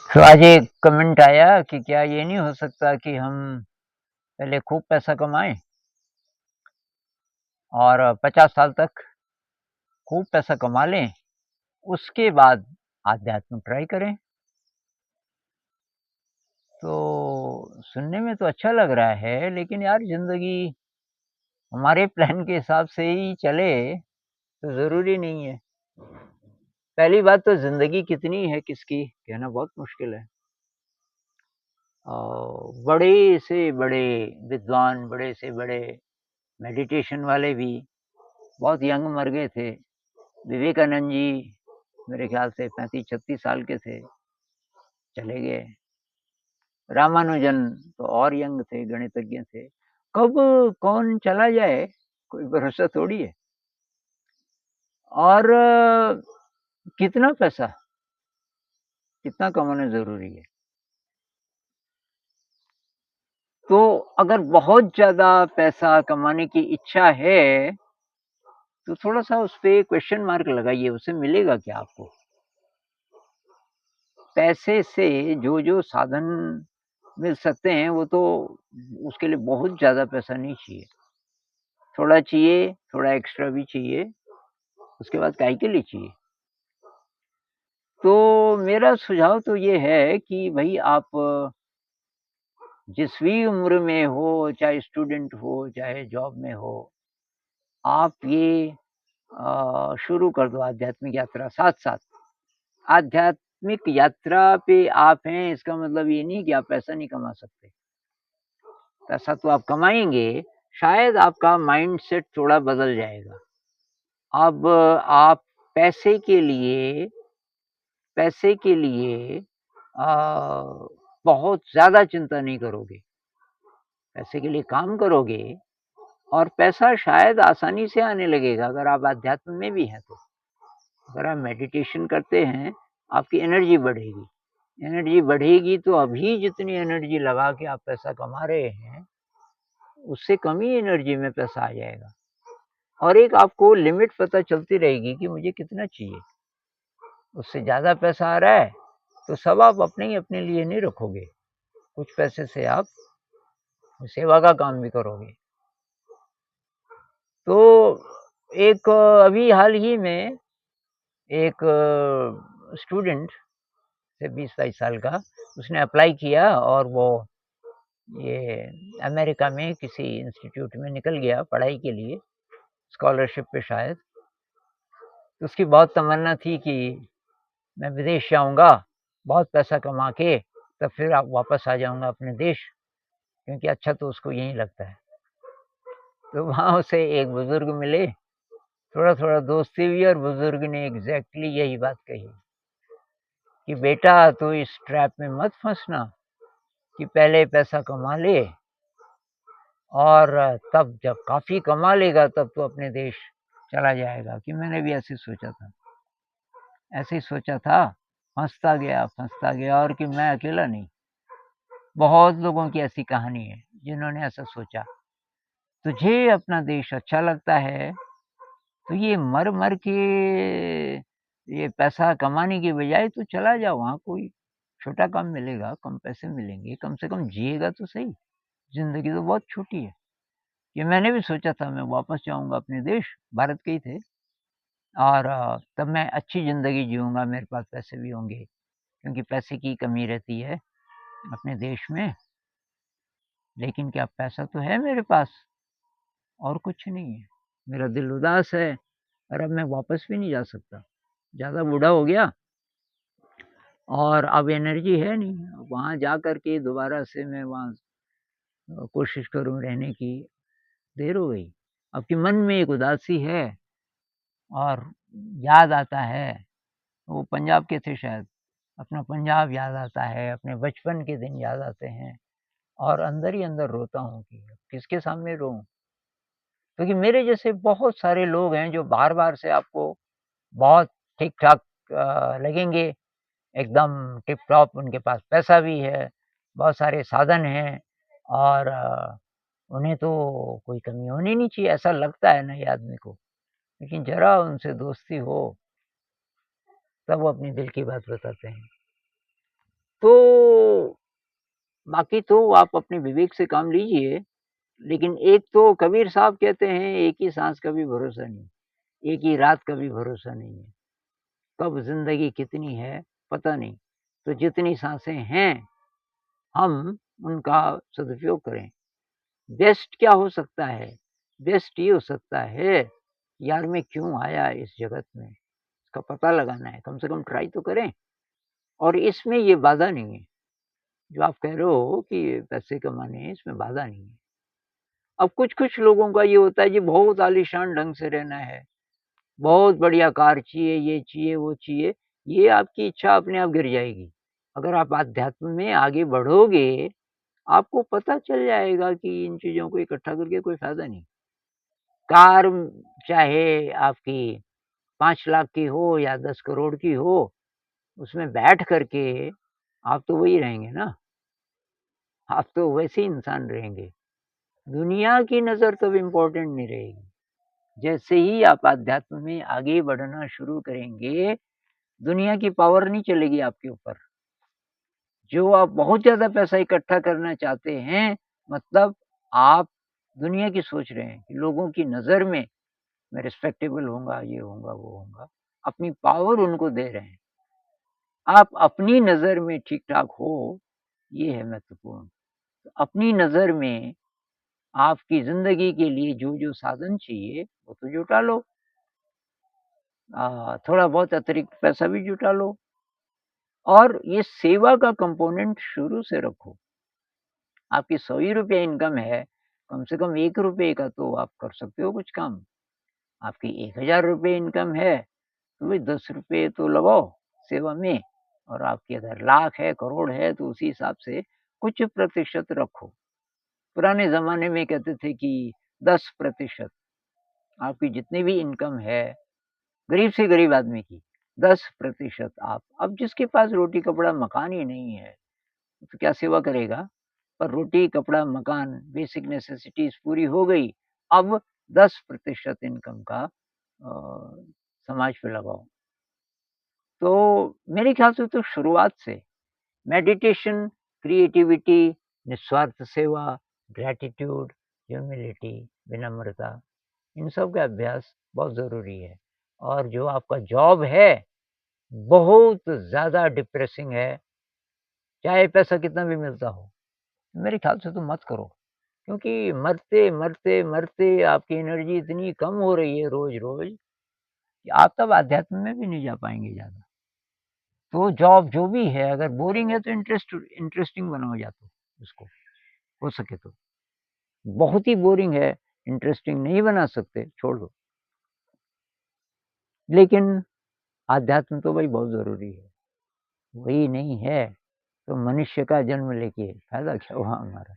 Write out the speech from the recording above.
तो आज एक कमेंट आया कि क्या ये नहीं हो सकता कि हम पहले खूब पैसा कमाएँ और 50 साल तक खूब पैसा कमा लें, उसके बाद आध्यात्म ट्राई करें। तो सुनने में तो अच्छा लग रहा है, लेकिन यार ज़िंदगी हमारे प्लान के हिसाब से ही चले, तो ज़रूरी नहीं है। पहली बात तो ज़िंदगी कितनी है किसकी, कहना बहुत मुश्किल है। अ, बड़े से बड़े विद्वान, बड़े से बड़े मेडिटेशन वाले भी बहुत यंग मर गए थे। विवेकानंद जी मेरे ख़्याल से 35-36 साल के थे, चले गए। रामानुजन तो और यंग थे, गणितज्ञ थे। कब कौन चला जाए, कोई भरोसा थोड़ी है। और कितना पैसा, कितना कमाना ज़रूरी है। तो अगर बहुत ज़्यादा पैसा कमाने की इच्छा है, तो थोड़ा-सा उसपे क्वेश्चन मार्क लगाइए, उससे मिलेगा क्या आपको? पैसे से जो-जो साधन मिल सकते हैं, वो तो उसके लिए बहुत ज़्यादा पैसा नहीं चाहिए। थोड़ा चाहिए, थोड़ा एक्स्ट्रा भी चाहिए, उसके बाद काहे के लिए चाहिए? तो मेरा सुझाव तो ये है कि भई आप जिस भी उम्र में हो, चाहे स्टूडेंट हो, चाहे जॉब में हो, आप ये शुरू कर दो आध्यात्मिक यात्रा साथ-साथ। आध्यात्मिक यात्रा पे आप हैं, इसका मतलब ये नहीं कि आप पैसा नहीं कमा सकते। पैसा तो आप कमाएँगे, शायद आपका माइंडसेट थोड़ा बदल जाएगा। अब आप पैसे के लिए पैसे के लिए बहुत ज़्यादा चिंता नहीं करोगे। पैसे के लिए काम करोगे और पैसा शायद आसानी से आने लगेगा अगर आप अध्यात्म में भी हैं तो। अगर आप मेडिटेशन करते हैं, आपकी एनर्जी बढ़ेगी। एनर्जी बढ़ेगी तो अभी जितनी एनर्जी लगा के आप पैसा कमा रहे हैं, उससे कम ही एनर्जी में पैसा आ जाएगा। और एक आपको लिमिट पता चलती रहेगी कि मुझे कितना चाहिए। उससे ज़्यादा पैसा आ रहा है, तो सब आप अपने ही अपने लिए नहीं रखोगे। कुछ पैसे से आप सेवा का काम भी करोगे। तो एक अभी हाल ही में एक स्टूडेंट से 20-22 साल का, उसने अप्लाई किया और वो ये अमेरिका में किसी इंस्टीट्यूट में निकल गया पढ़ाई के लिए, स्कॉलरशिप पे शायद। तो उसकी बहुत तमन्ना थी कि मैं विदेश जाऊँगा, बहुत पैसा कमा के, तब फिर वापस आ जाऊँगा अपने देश, क्योंकि अच्छा तो उसको यहीं लगता है। तो वहाँ उसे एक बुज़ुर्ग मिले, थोड़ा-थोड़ा दोस्ती हुई और बुज़ुर्ग ने एग्ज़ैक्टली यही बात कही कि बेटा तू इस ट्रैप में मत फँसना कि पहले पैसा कमा ले और तब जब काफ़ी कमा लेगा तब तू अपने देश चला जाएगा। कि मैंने भी ऐसे ही सोचा था, फँसता गया और कि मैं अकेला नहीं, बहुत लोगों की ऐसी कहानी है जिन्होंने ऐसा सोचा। तुझे अपना देश अच्छा लगता है, तो ये मर-मर के ये पैसा कमाने की बजाय तू चला जा, वहाँ कोई छोटा काम मिलेगा, कम पैसे मिलेंगे, कम से कम जिएगा तो सही। ज़िंदगी तो बहुत छोटी है। ये मैंने भी सोचा था मैं वापस जाऊँगा अपने देश, भारत के ही थे और तब मैं अच्छी ज़िंदगी जीऊँगा, मेरे पास पैसे भी होंगे, क्योंकि पैसे की कमी रहती है अपने देश में। लेकिन क्या पैसा तो है मेरे पास और कुछ नहीं है। मेरा दिल उदास है और अब मैं वापस भी नहीं जा सकता। ज़्यादा बूढ़ा हो गया और अब एनर्जी है नहीं। अब वहाँ जा कर के दोबारा से मैं वहाँ कोशिश करूँ रहने की, देर हो गई। अब कि मन में एक उदासी है और याद आता है, वो पंजाब के थे शायद, अपना पंजाब याद आता है, अपने बचपन के दिन याद आते हैं और अंदर ही अंदर रोता हूँ कि किसके सामने रोऊँ? क्योंकि मेरे जैसे बहुत सारे लोग हैं जो बार-बार से आपको बहुत ठीक-ठाक लगेंगे, एकदम टिप-टॉप, उनके पास पैसा भी है, बहुत सारे साधन हैं और उन्हें तो कोई कमी होनी नहीं चाहिए, ऐसा लगता है नए आदमी को। लेकिन ज़रा उनसे दोस्ती हो, तब वो अपने दिल की बात बताते हैं। तो बाकी तो आप अपने विवेक से काम लीजिए, लेकिन एक तो कबीर साहब कहते हैं, एक ही साँस का भी भरोसा नहीं, एक ही रात का भी भरोसा नहीं है। कब ज़िंदगी कितनी है, पता नहीं। तो जितनी साँसें हैं, हम उनका सदुपयोग करें। बेस्ट क्या हो सकता है? बेस्ट ये हो सकता है, यार मैं क्यों आया इस जगत में? इसका पता लगाना है, कम से कम ट्राई तो करें। और इसमें ये बाधा नहीं है, जो आप कह रहे हो कि पैसे कमाने हैं, इसमें बाधा नहीं है। अब कुछ-कुछ लोगों का ये होता है जी बहुत आलीशान ढंग से रहना है, बहुत बढ़िया कार चाहिए, ये चाहिए, वो चाहिए, ये आपकी इच्छा अपने आप गिर जाएगी। अगर आप अध्यात्म में आगे बढ़ोगे, आपको पता चल जाएगा कि इन चीज़ों को इकट्ठा करके कोई फ़ायदा नहीं। कार चाहे आपकी 5 लाख की हो या 10 करोड़ की हो, उसमें बैठ कर के आप तो वही रहेंगे ना, आप तो वैसे ही इंसान रहेंगे। दुनिया की नज़र तब इम्पोर्टेंट नहीं रहेगी। जैसे ही आप अध्यात्म में आगे बढ़ना शुरू करेंगे, दुनिया की पावर नहीं चलेगी आपके ऊपर। जो आप बहुत ज़्यादा पैसा इकट्ठा करना चाहते हैं, मतलब आप दुनिया की सोच रहे हैं कि लोगों की नज़र में मैं रिस्पेक्टेबल होऊँगा, ये होऊँगा, वो होऊँगा। अपनी पावर उनको दे रहे हैं। आप अपनी नज़र में ठीक-ठाक हो, ये है महत्वपूर्ण। तो अपनी नज़र में आपकी ज़िंदगी के लिए जो-जो साधन चाहिए, वो तो जुटा लो। थोड़ा बहुत अतिरिक्त पैसा भी जुटा लो और ये सेवा का कंपोनेंट शुरू से रखो। आपकी ₹100 ही रुपए इनकम है, कम से कम ₹1 का तो आप कर सकते हो कुछ काम। आपकी ₹1000 इनकम है, तो भई ₹10 तो लगाओ सेवा में और आपकी अगर लाख है, करोड़ है, तो उसी हिसाब से कुछ प्रतिशत रखो। पुराने ज़माने में कहते थे कि 10% आपकी जितनी भी इनकम है, गरीब से गरीब आदमी की 10% आप अब जिसके पास रोटी, कपड़ा, मकान ही नहीं है, तो क्या सेवा करेगा? पर रोटी, कपड़ा, मकान, बेसिक नेसेसिटीज़ पूरी हो गई, अब 10% इनकम का समाज पे लगाओ। तो मेरे ख्याल से तो शुरुआत से मेडिटेशन, क्रिएटिविटी, निस्वार्थ सेवा, ग्रैटिट्यूड, ह्यूमिलिटी, विनम्रता, इन सब का अभ्यास बहुत ज़रूरी है। और जो आपका जॉब है, बहुत ज़्यादा डिप्रेसिंग है, चाहे पैसा कितना भी मिलता हो, मेरे ख्याल से तो मत करो। क्योंकि मरते, मरते, मरते आपकी एनर्जी इतनी कम हो रही है रोज़-रोज़ कि आप तब अध्यात्म में भी नहीं जा पाएँगे ज़्यादा। तो जॉब जो भी है अगर बोरिंग है तो इंटरेस्टिंग बनाओ या तो उसको, हो सके तो। बहुत ही बोरिंग है, इंटरेस्टिंग नहीं बना सकते, छोड़ दो। लेकिन आध्यात्म तो भई बहुत ज़रूरी है। वही नहीं है, तो मनुष्य का जन्म लेके फ़ायदा क्या हुआ हमारा?